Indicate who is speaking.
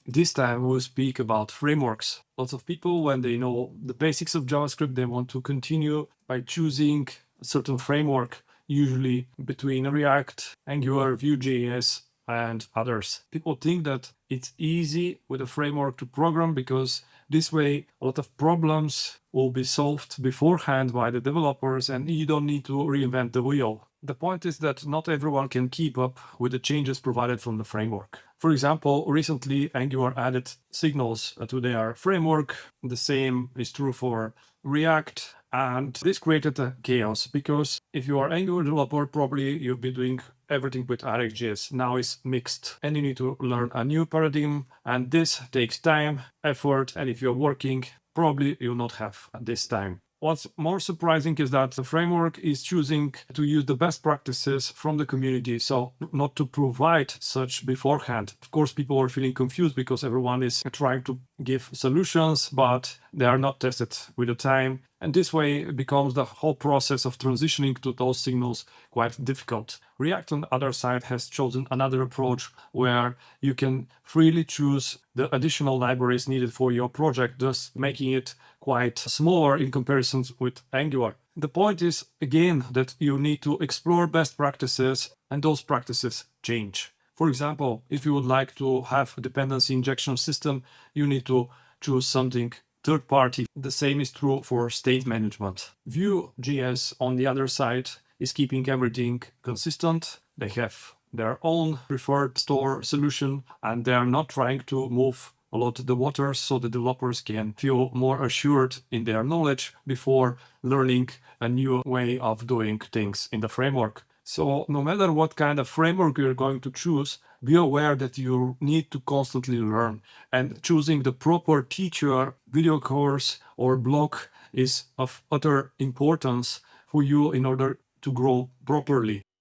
Speaker 1: This time we'll speak about frameworks. Lots of people, when they know the basics of JavaScript, they want to continue by choosing a certain framework, usually between React, Angular, VueJS, and others. People think that it's easy with a framework to program because this way a lot of problems will be solved beforehand by the developers and you don't need to reinvent the wheel. The point is that not everyone can keep up with the changes provided from the framework. For example, recently Angular added signals to their framework. The same is true for React. And this created a chaos because if you are Angular developer, probably you've been doing everything with RxJS. Now it's mixed and you need to learn a new paradigm, and this takes time, effort, and if you're working, probably you'll not have this time. What's more surprising is that the framework is choosing to use the best practices from the community, so not to provide such beforehand. Of course, people are feeling confused because everyone is trying to give solutions, but they are not tested with the time. And this way it becomes the whole process of transitioning to those signals quite difficult. React, on the other side, has chosen another approach where you can freely choose the additional libraries needed for your project, thus making it quite smaller in comparison with Angular. The point is, again, that you need to explore best practices and those practices change. For example, if you would like to have a dependency injection system, you need to choose something third party. The same is true for state management. Vue.js, on the other side, is keeping everything consistent. They have their own preferred store solution and they are not trying to move a lot the waters so the developers can feel more assured in their knowledge before learning a new way of doing things in the framework. So no matter what kind of framework you're going to choose, be aware that you need to constantly learn, and choosing the proper teacher, video course or blog is of utter importance for you in order to grow properly.